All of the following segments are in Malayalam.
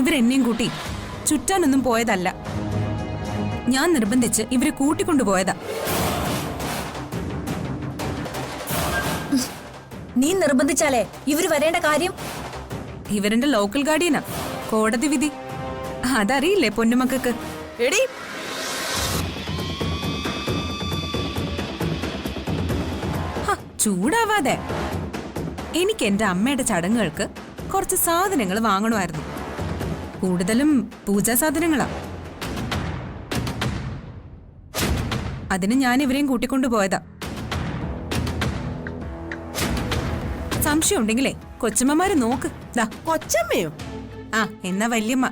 ഇവരെന്നെയും കൂട്ടി ചുറ്റാനൊന്നും പോയതല്ല. ഞാൻ നിർബന്ധിച്ച് ഇവരെ കൂട്ടിക്കൊണ്ടുപോയതാ. നീ നിർബന്ധിച്ചാലേ ഇവര് വരേണ്ട കാര്യം? ഇവരെന്റെ ലോക്കൽ ഗാർഡിയനാ. കോടതി വിധി അതറിയില്ലേ പൊന്നുമക്കൾക്ക്? എടി ചൂടാവാതെ. എനിക്ക് എന്റെ അമ്മയുടെ ചടങ്ങുകൾക്ക് കുറച്ച് സാധനങ്ങൾ വാങ്ങണമായിരുന്നു. കൂടുതലും പൂജാ സാധനങ്ങളാ. അതിന് ഞാൻ ഇവരെയും കൂട്ടിക്കൊണ്ടുപോയതാ. സംശയം ഉണ്ടെങ്കിലേ കൊച്ചമ്മമാര് നോക്ക്. കൊച്ചമ്മയോ? ആ എന്നാ വല്യമ്മ.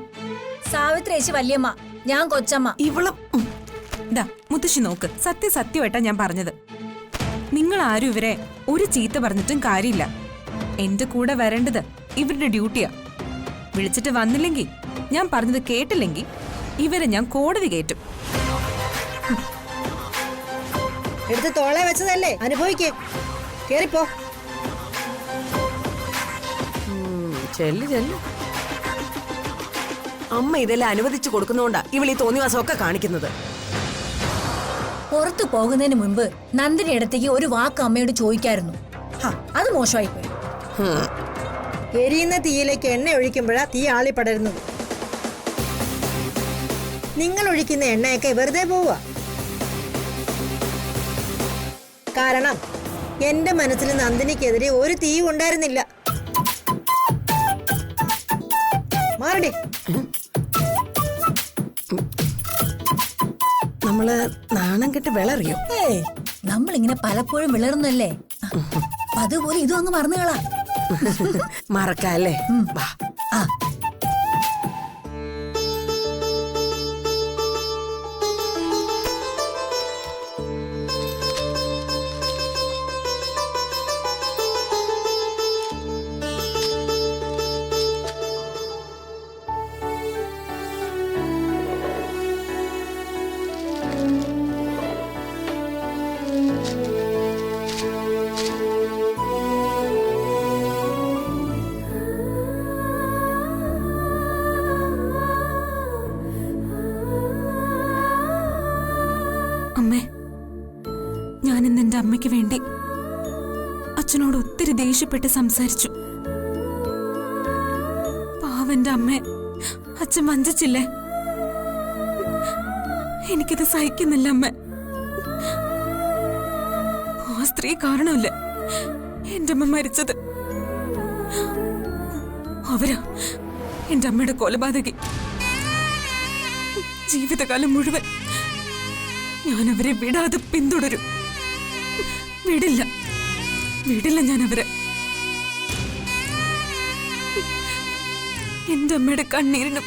സാവിത്രേച്ചി വല്യമ്മ, ഞാൻ കൊച്ചമ്മ. ഇവളും മുത്തശ്ശി നോക്ക്. സത്യമായിട്ടാ ഞാൻ പറഞ്ഞത്. നിങ്ങൾ ആരും ഇവരെ ഒരു ചീത്ത പറഞ്ഞിട്ടും കാര്യമില്ല. എന്റെ കൂടെ വരേണ്ടത് ഇവരുടെ ഡ്യൂട്ടിയാ. വിളിച്ചിട്ട് വന്നില്ലെങ്കിൽ, ഞാൻ പറഞ്ഞത് കേട്ടില്ലെങ്കിൽ ഇവരെ ഞാൻ കോടതി കയറ്റും. എടുത്ത് തോളെ വെച്ചതല്ലേ, അനുഭവിക്കേ. കേറിപ്പോ. ചെല്ലു ചെല്ലു. അമ്മ ഇതെല്ലാം അനുവദിച്ചു കൊടുക്കുന്നോണ്ടാ ഇവൾ ഈ തോന്നിവാസമൊക്കെ കാണിക്കുന്നത്. പുറത്തു പോകുന്നതിന് മുൻപ് നന്ദിനി ഇടത്തേക്ക് ഒരു വാക്ക് അമ്മയോട് ചോദിക്കായിരുന്നു. അത് മോശമായി പോയി. എരിയുന്ന തീയിലേക്ക് എണ്ണ ഒഴിക്കുമ്പോഴാ തീ ആളി പടരുന്നത്. നിങ്ങൾ ഒഴിക്കുന്ന എണ്ണയൊക്കെ വെറുതെ പോവുക. കാരണം എന്റെ മനസ്സിൽ നന്ദിനിക്കെതിരെ ഒരു തീ ഉണ്ടായിരുന്നില്ല. മാറടി. നമ്മള് നാണം കെട്ട് വിളറിയോ? നമ്മളിങ്ങനെ പലപ്പോഴും വിളറുന്നല്ലേ, അതുപോലെ ഇതും അങ്ങ് മറന്നുകളാ. മറക്കല്ലേ? അമ്മേ, ഞാനിന്ന് എന്റെ അമ്മയ്ക്ക് വേണ്ടി അച്ഛനോട് ഒത്തിരി ദേഷ്യപ്പെട്ട് സംസാരിച്ചു. പാവന്റെ അമ്മേ അച്ഛൻ വഞ്ചിച്ചില്ലേ? എനിക്കിത് സഹിക്കുന്നില്ല അമ്മ. ആ സ്ത്രീ കാരണമല്ലേ എന്റെ അമ്മ മരിച്ചത്. അവരാ എന്റെ അമ്മയുടെ കൊലപാതകി. ജീവിതകാലം മുഴുവൻ ഞാൻ അവരെ വിടാതെ പിന്തുടരും. വിടില്ല ഞാൻ അവരെ. എന്റെ അമ്മയുടെ കണ്ണീരിനും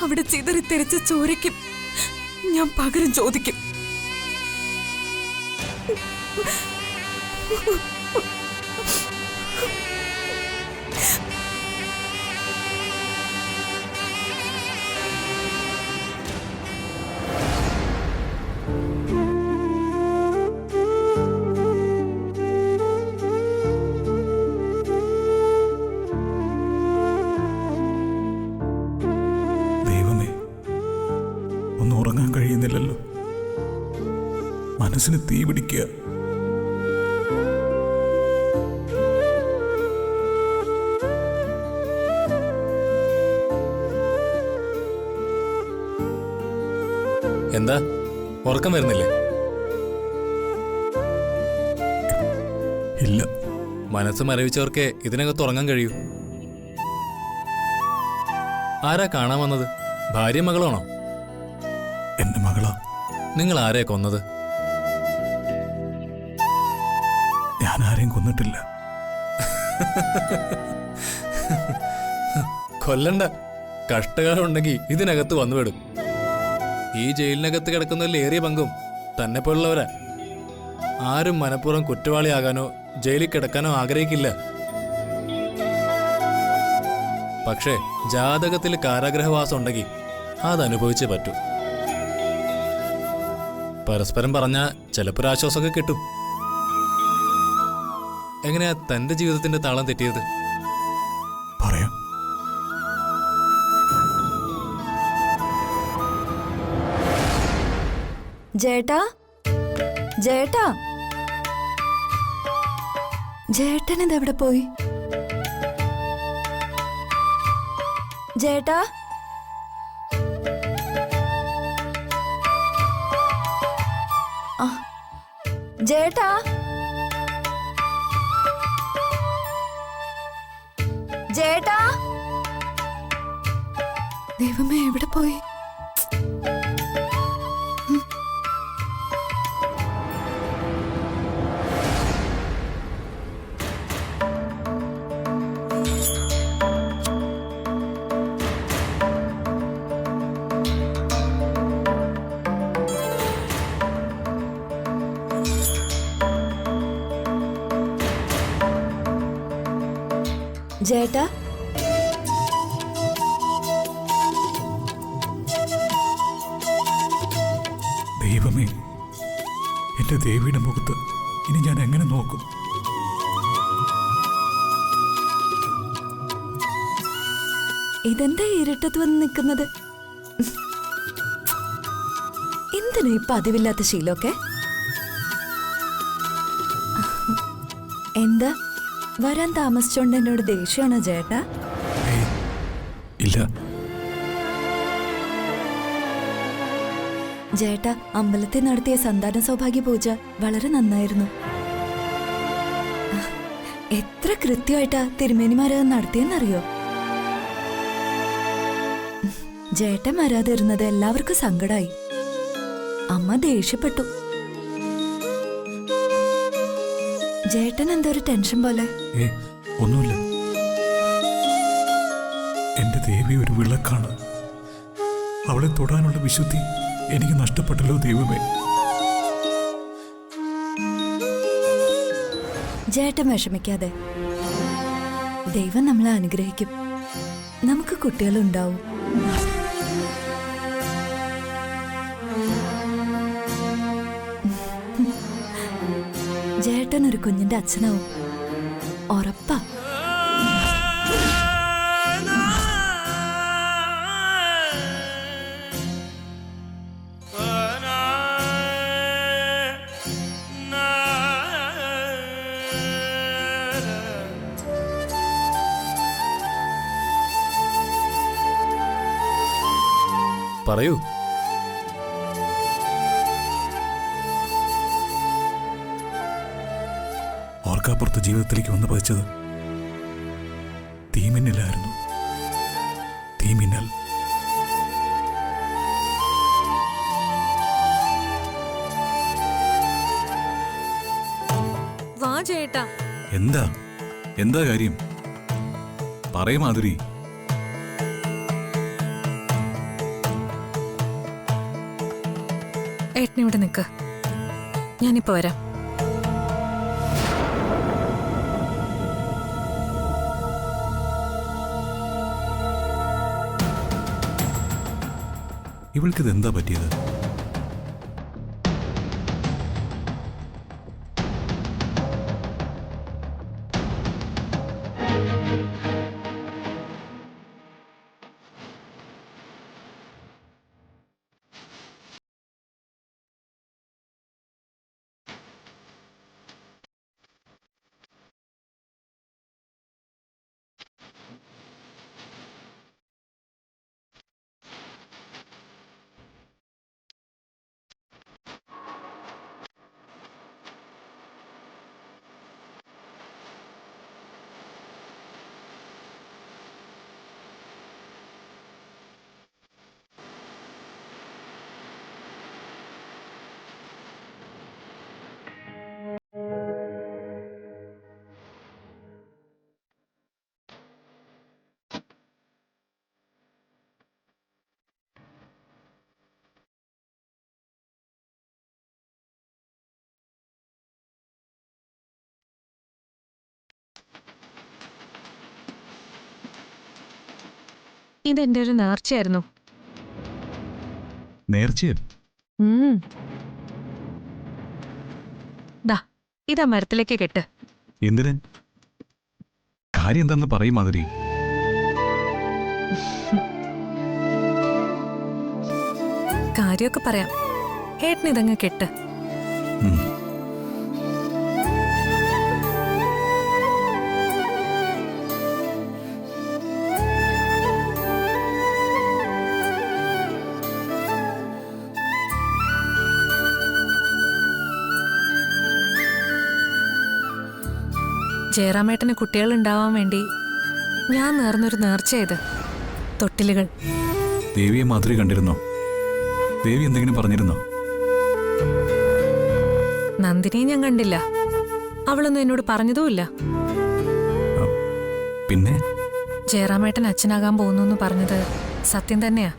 അവിടെ ചിതറിത്തെറിച്ച ചോരയ്ക്കും ഞാൻ പകരം ചോദിക്കും. ഉറങ്ങാൻ കഴിയുന്നില്ലല്ലോ. മനസ്സിന് തീ പിടിക്കുക. എന്താ ഉറക്കം വരുന്നില്ലേ? ഇല്ല. മനസ്സ് മരവിച്ചവർക്ക് ഇതിനകത്ത് ഉറങ്ങാൻ കഴിയൂ. ആരാ കാണാൻ വന്നത്? ഭാര്യ മകളാണോ? എന്റെ മകളാ. നിങ്ങൾ ആരെയാ കൊന്നത്? ഞാൻ ആരെയും കൊന്നിട്ടില്ല. കൊല്ലണ്ട. കഷ്ടകാലം ഉണ്ടെങ്കിൽ ഇതിനകത്ത് വന്നുവിടും. ഈ ജയിലിനകത്ത് കിടക്കുന്നതിൽ ഏറിയ പങ്കും തന്നെ പോലുള്ളവരാ. ആരും മനഃപൂർവ്വം കുറ്റവാളിയാകാനോ ജയിലിൽ കിടക്കാനോ ആഗ്രഹിക്കില്ല. പക്ഷേ ജാതകത്തിൽ കാരാഗ്രഹവാസം ഉണ്ടെങ്കിൽ അതനുഭവിച്ചേ പറ്റൂ. പരസ്പരം പറഞ്ഞാൽ ചിലപ്പോൾ ആശ്വാസമൊക്കെ കിട്ടും. എങ്ങനെയാ തന്റെ ജീവിതത്തിന്റെ താളം തെറ്റിയത്? പറയാം. ജേട്ടാ ജേട്ടാ ജേട്ടൻ ഇതെവിടെ പോയി? ജേട്ടാ ആ, ജേട്ടാ ജേട്ടാ ദൈവമേ എവിടെ പോയി? ജേട്ടാ ദൈവമേ, എന്റെ ദേവിയുടെ മുഖത്ത് ഇനി ഞാൻ എങ്ങനെ നോക്കും? ഇതെന്താ ഇരുട്ടത്ത് വന്ന് നിൽക്കുന്നത്? എന്തിനാ ഇപ്പൊ പതിവില്ലാത്ത ശീലമൊക്കെ? എന്താ വരാൻ താമസിച്ചോണ്ട് എന്നോട് ദേഷ്യമാണോ ജേട്ടാ? ഏയ്, ഇല്ല. ജേട്ടാ, അമ്പലത്തിൽ നടത്തിയ സന്താന സൗഭാഗ്യ പൂജ വളരെ നന്നായിരുന്നു. എത്ര കൃത്യമായിട്ടാ തിരുമേനിമാരത് നടത്തിയെന്നറിയോ? ജേട്ടൻ വരാതിരുന്നത് എല്ലാവർക്കും സങ്കടായി. അമ്മ ദേഷ്യപ്പെട്ടു. ജേട്ടൻ എന്തോ ഒരു ടെൻഷൻ പോലെ. ഒന്നുമില്ല. എന്റെ ദേവി ഒരു വിളക്കാണ്. അവളെ തൊടാനുള്ള വിശുദ്ധി എനിക്ക് നഷ്ടപ്പെട്ടല്ലോ ദൈവമേ. ജേട്ടൻ വിഷമിക്കാതെ. ദൈവം നമ്മളെ അനുഗ്രഹിക്കും. നമുക്ക് കുട്ടികളുണ്ടാവും. ജേട്ടൻ ഒരു കുഞ്ഞിന്റെ അച്ഛനാവും, ഉറപ്പാ. പറയൂ. ഓർക്കാപ്പുറത്ത് ജീവിതത്തിലേക്ക് വന്ന് പതിച്ചത് തീമിന്നലായിരുന്നു. തീമിന്നൽ. വാ ചേട്ടാ. എന്താ എന്താ കാര്യം? പറയ മാധുരി. ഏട്ടനിവിടെ നിൽക്ക്, ഞാനിപ്പോ വരാം. ഇവൾക്കിത് എന്താ പറ്റിയത്? ഇതെന്റെ ഒരു നേർച്ചയായിരുന്നു. നേർച്ചയോ? ദാ ഇതാ മരത്തിലേക്ക് കെട്ട്. എന്തിന്? കാര്യം എന്താന്ന് പറയും മാധുരി. കാര്യമൊക്കെ പറയാം. ഏട്ടനിതങ്ങ് കെട്ട്. ജയറാമേട്ടന് കുട്ടികൾ ഉണ്ടാവാൻ വേണ്ടി ഞാൻ നേർന്നൊരു നേർച്ചയത്. തൊട്ടിലുകൾ. ദേവിയെ മാധുരി കണ്ടിരുന്നോ? ദേവി എന്തെങ്കിലും പറഞ്ഞിരുന്നോ? നന്ദിനിയെ ഞാൻ കണ്ടില്ല. അവളൊന്നും എന്നോട് പറഞ്ഞതുമില്ല. പിന്നെ ജയറാമേട്ടൻ അച്ഛനാകാൻ പോകുന്നു പറഞ്ഞത് സത്യം തന്നെയാ.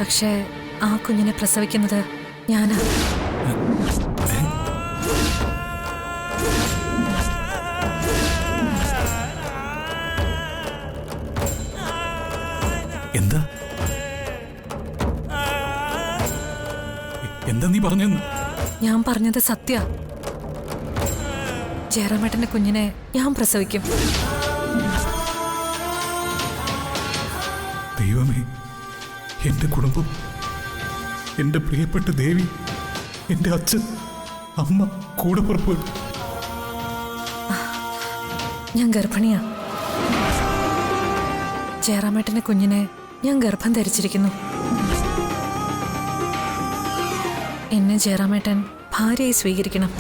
പക്ഷേ ആ കുഞ്ഞിനെ പ്രസവിക്കുന്നത് ഞാനാ. എന്താ എന്താ നീ പറഞ്ഞെന്ന്? ഞാൻ പറഞ്ഞത് സത്യ. ജയറാമേട്ടന്റെ കുഞ്ഞിനെ ഞാൻ പ്രസവിക്കും. ദൈവമേ, എന്റെ കുടുംബം, എന്റെ പ്രിയപ്പെട്ട ദേവി, എന്റെ അച്ഛൻ, അമ്മ, കൂടപ്പുറപ്പുകൾ. ഞാൻ ഗർഭിണിയാ. ജയറാമേട്ടന്റെ കുഞ്ഞിനെ ഞാൻ ഗർഭം ധരിച്ചിരിക്കുന്നു. എന്നെ ജയറാമേട്ടൻ ഭാര്യയായി സ്വീകരിക്കണം.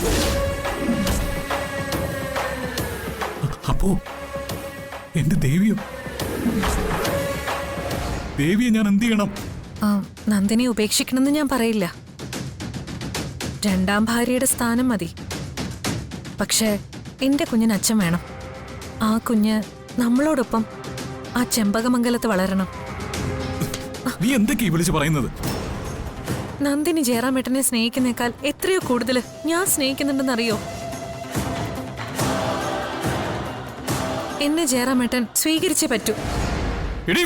അപ്പോ എന്റെ ദേവിയോ? ദേവിയെ ഞാൻ എന്ത് ചെയ്യണം? നന്ദിനെ ഉപേക്ഷിക്കണമെന്ന് ഞാൻ പറയില്ല. രണ്ടാം ഭാര്യയുടെ സ്ഥാനം മതി. പക്ഷേ എന്റെ കുഞ്ഞിന് അച്ഛൻ വേണം. ആ കുഞ്ഞ് നമ്മളോടൊപ്പം ആ ചെമ്പകമംഗലത്ത് വളരണം. നീ എന്തൊക്കെയാ വിളിച്ചു പറയുന്നത്? നന്ദിനി ജയറാമേട്ടനെ സ്നേഹിക്കുന്നേക്കാൾ എത്രയോ കൂടുതൽ ഞാൻ സ്നേഹിക്കുന്നുണ്ടെന്നറിയോ? എന്നെ ജയറാമേട്ടൻ സ്വീകരിച്ചേ പറ്റൂ. എടീ,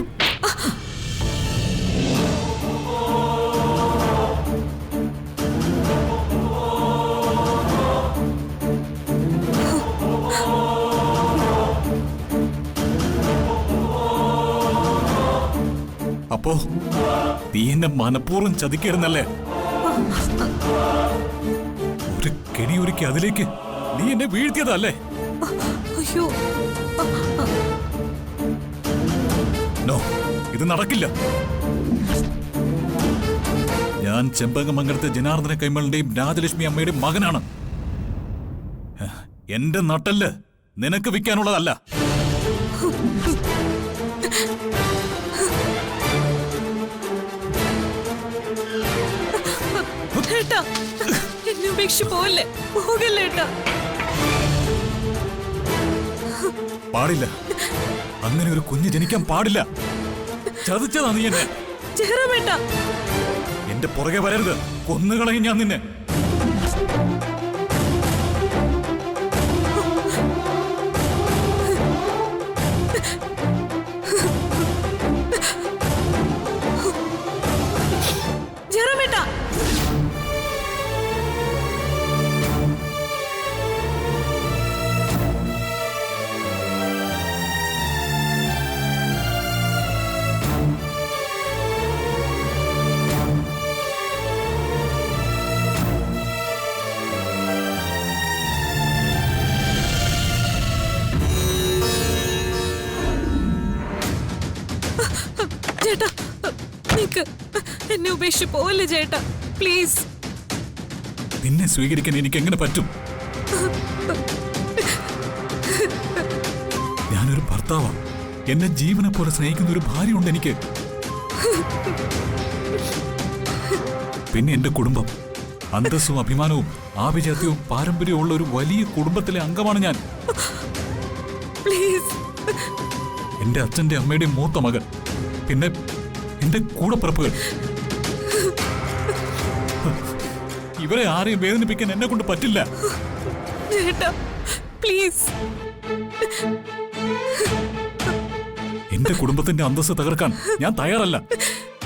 അപ്പോ നീ എന്നെ മനഃപൂർവ്വം ചതിക്കരുന്നല്ലേ? ഒരു കെണി ഒരുക്കി അതിലേക്ക് നീ എന്നെ വീഴ്ത്തിയതല്ലേ? അയ്യോ, നോ, ഇത് നടക്കില്ല. ഞാൻ ചെമ്പകമംഗലത്തെ ജനാർദ്ദന കൈമളിന്റെയും രാജലക്ഷ്മി അമ്മയുടെയും മകനാണ്. എന്റെ നട്ടല് നിനക്ക് വിൽക്കാനുള്ളതല്ല. ഏട്ടാ, എന്നെ ഉപേക്ഷിച്ച് പോവല്ലേ, പോകല്ലേ ഏട്ടാ. പാടില്ല, അങ്ങനെ ഒരു കുഞ്ഞ് ജനിക്കാൻ പാടില്ല. ചതിച്ചതാ നീ എന്നെ. ജയറാമേട്ടാ, എന്റെ പുറകെ വരരുത്, കൊന്നുകളയും ഞാൻ നിന്നെ. ജയറാമേട്ടാ, ചേട്ടാ, നിക്ക്, എന്നെ ഉപേക്ഷിച്ച് പോവല്ലേ ചേട്ടാ, പ്ലീസ്. നിന്നെ സ്വീകരിക്കാൻ എനിക്ക് എങ്ങനെ പറ്റും? ഞാനൊരു ഭർത്താവാ. എന്നെ ജീവനെ പോലെ സ്നേഹിക്കുന്ന ഒരു ഭാര്യയുണ്ട് എനിക്ക്. പിന്നെ എന്റെ കുടുംബം, അന്തസ്സും അഭിമാനവും ആഭിജാത്യവും പാരമ്പര്യവും ഉള്ള ഒരു വലിയ കുടുംബത്തിലെ അംഗമാണ് ഞാൻ. പ്ലീസ്. എന്റെ അച്ഛന്റെ അമ്മയുടെയും മൂത്ത മകൻ, പിന്നെ എന്റെ കൂടപ്പിറപ്പുകൾ. ഇവരെ ആരെയും വേദനിപ്പിക്കാൻ എന്നെ കൊണ്ട് പറ്റില്ല. ചേട്ടാ, പ്ലീസ്. എന്റെ കുടുംബത്തിന്റെ അന്തസ്സ് തകർക്കാൻ ഞാൻ തയ്യാറല്ല.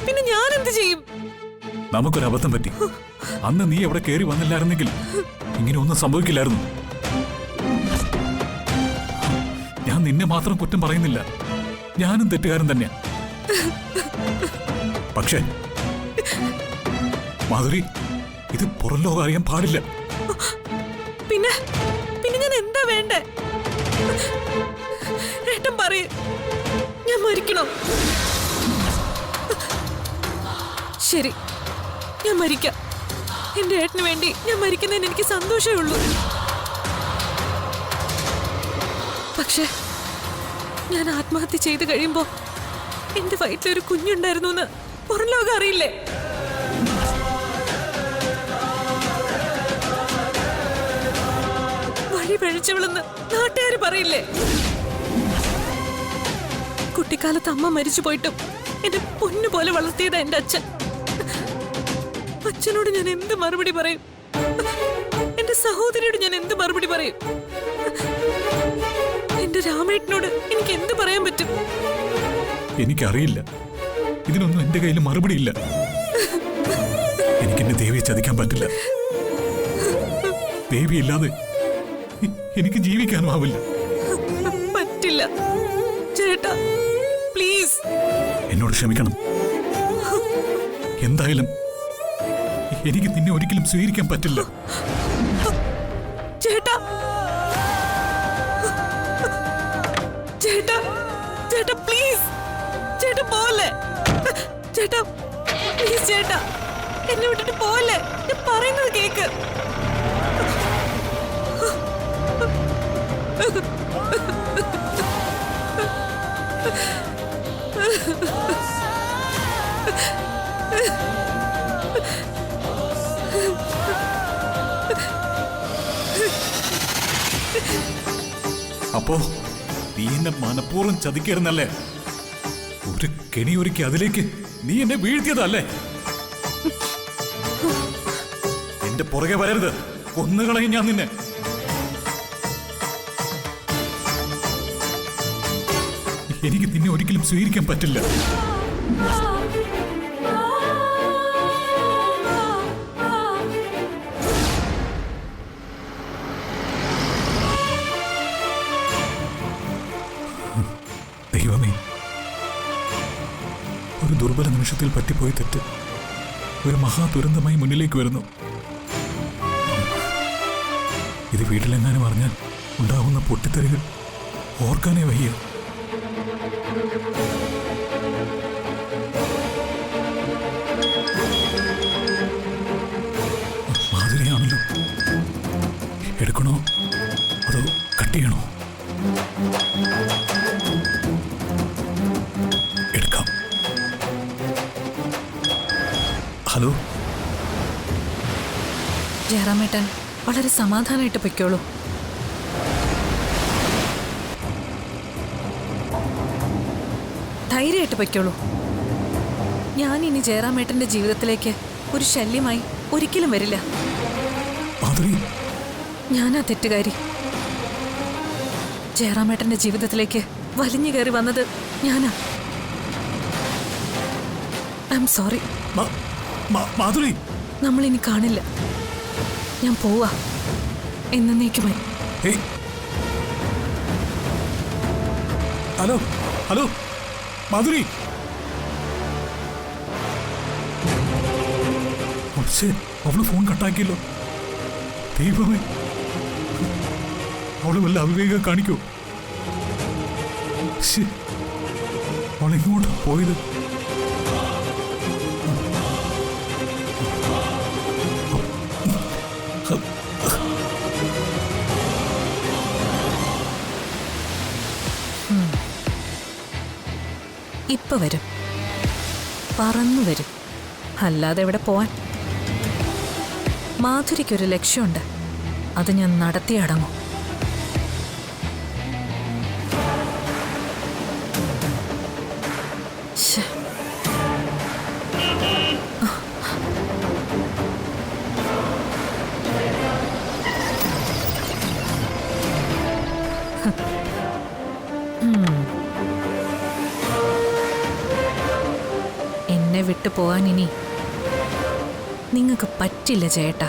പിന്നെ ഞാൻ എന്ത് ചെയ്യും? നമുക്കൊരു അബദ്ധം പറ്റി. അന്ന് നീ എവിടെ കയറി വന്നില്ലായിരുന്നെങ്കിൽ ഇങ്ങനെ ഒന്നും സംഭവിക്കില്ലായിരുന്നു. ഞാൻ നിന്നെ മാത്രം കുറ്റം പറയുന്നില്ല, ഞാനും തെറ്റുകാരൻ തന്നെയാ. പക്ഷേ മാധുരി, ഇത് പുറം ലോകം അറിയാൻ പാടില്ല. പിന്നെ പിന്നെ ഞാൻ എന്താ വേണ്ടേ? ഏട്ടൻ പറയേ, ഞാൻ മരിക്കണോ? ശരി, ഞാൻ മരിക്കാം. എന്റെ ഏട്ടന് വേണ്ടി ഞാൻ മരിക്കുന്നതിന് എനിക്ക് സന്തോഷമേ ഉള്ളൂ. പക്ഷെ ഞാൻ ആത്മഹത്യ ചെയ്ത് കഴിയുമ്പോ എന്റെ വയറ്റിലൊരു കുഞ്ഞുണ്ടായിരുന്നു എന്ന് പുറം ലോകം അറിയില്ലേ? വഴി പഴിച്ചവളെന്ന് നാട്ടുകാര് പറയില്ലേ? കുട്ടിക്കാലത്ത് അമ്മ മരിച്ചു പോയിട്ടും എന്റെ പൊന്നു പോലെ വളർത്തിയതാ എന്റെ അച്ഛൻ. അച്ഛനോട് ഞാൻ എന്ത് മറുപടി പറയും? എന്റെ സഹോദരിയോട് ഞാൻ എന്ത് മറുപടി പറയും? എന്റെ രാമേട്ടനോട് എനിക്ക് എന്ത് പറയാൻ പറ്റും? എനിക്കറിയില്ല. ഇതിനൊന്നും എന്റെ കയ്യിൽ മറുപടിയില്ല. എനിക്ക് എന്റെ ദേവിയെ ചതിക്കാൻ പറ്റില്ല. ദേവി ഇല്ലാതെ എനിക്ക് ജീവിക്കാനും ആവില്ല. പറ്റില്ല ചേട്ടാ, പ്ലീസ്. എന്നോട് ക്ഷമിക്കണം. എന്തായാലും എനിക്ക് നിന്നെ ഒരിക്കലും സ്വീകരിക്കാൻ പറ്റില്ല. ചേട്ടാ, ചേട്ടാ, ചേട്ടാ പ്ലീസ്. ചേട്ടാ പോലെ. ചേട്ടാ പ്ലീസ്, ചേട്ടാ എന്നെ വിട്ടിട്ട് പോലെ. ഞാൻ പറയുന്നത് കേക്ക്. അപ്പോ നീ എന്നെ മനഃപൂർവ്വം ചതിക്കരുന്നല്ലേ? ഒരു കെണി ഒരുക്കി അതിലേക്ക് നീ എന്നെ വീഴ്ത്തിയതല്ലേ? എന്റെ പുറകെ വരരുത്, കൊന്നുകളയും ഞാൻ നിന്നെ. എനിക്ക് നിന്നെ ഒരിക്കലും സ്വീകരിക്കാൻ പറ്റില്ല. ദൈവമേ, ഒരു ദുർബല നിമിഷത്തിൽ പറ്റിപ്പോയി തെറ്റ് ഒരു മഹാദുരന്തമായി മുന്നിലേക്ക് വരുന്നു. ഇത് വീട്ടിലെങ്ങാനും അറിഞ്ഞാൽ ഉണ്ടാവുന്ന പൊട്ടിത്തെറികൾ ഓർക്കാനേ വയ്യ. മാധുരിയാണല്ലോ. എടുക്കണോ അതോ കട്ട് ചെയ്യണോ? എടുക്കാം. ഹലോ. ജയറാമേട്ടൻ വളരെ സമാധാനമായിട്ട് പൊയ്ക്കോളൂ. ധൈര്യമായിട്ട് പൊയ്ക്കോളൂ. ഞാനിനി ജയറാമേട്ടന്റെ ജീവിതത്തിലേക്ക് ഒരു ശല്യമായി ഒരിക്കലും വരില്ല. ഞാനാ തെറ്റുകാരി. ജയറാമേട്ടന്റെ ജീവിതത്തിലേക്ക് വലിഞ്ഞു കയറി വന്നത് ഞാനാ. I am sorry. മാധുരി, നമ്മളിനി കാണില്ല. ഞാൻ പോവാ എന്നേക്കുമായി. Hello hello Madhuri. അവള് ഫോൺ കട്ടാക്കിയല്ലോ. ദൈവമേ, അവള് വല്ല അവിവേകം കാണിക്കോ? അവളെങ്ങോട്ടാ പോയത്? ഇപ്പൊ വരും, പറന്നു വരും. അല്ലാതെ എവിടെ പോവാൻ? മാധുരിക്കൊരു ലക്ഷ്യമുണ്ട്, അത് ഞാൻ നടത്തിയടങ്ങും. എന്നെ വിട്ടു പോകാൻ ഇനി നിങ്ങൾക്ക് പറ്റില്ല ചേട്ടാ.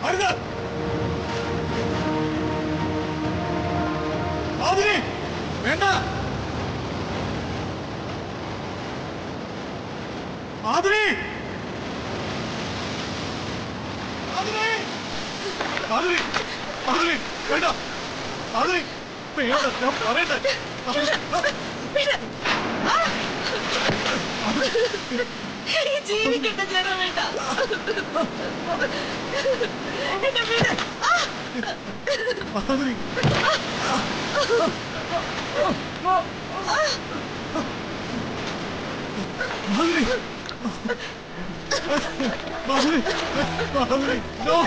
മരുന്ന് മാധുരി വേണ്ട മാധുരി മാധുരി മാധുരി മാധുരി വേണ്ട മാധുരി വേണ്ട ഞാൻ പറയട്ടെ ജീവിക്കട്ടെ ജനം വേണ്ട മാധുരി മാധുരി മാധുരി മാധുരി നോ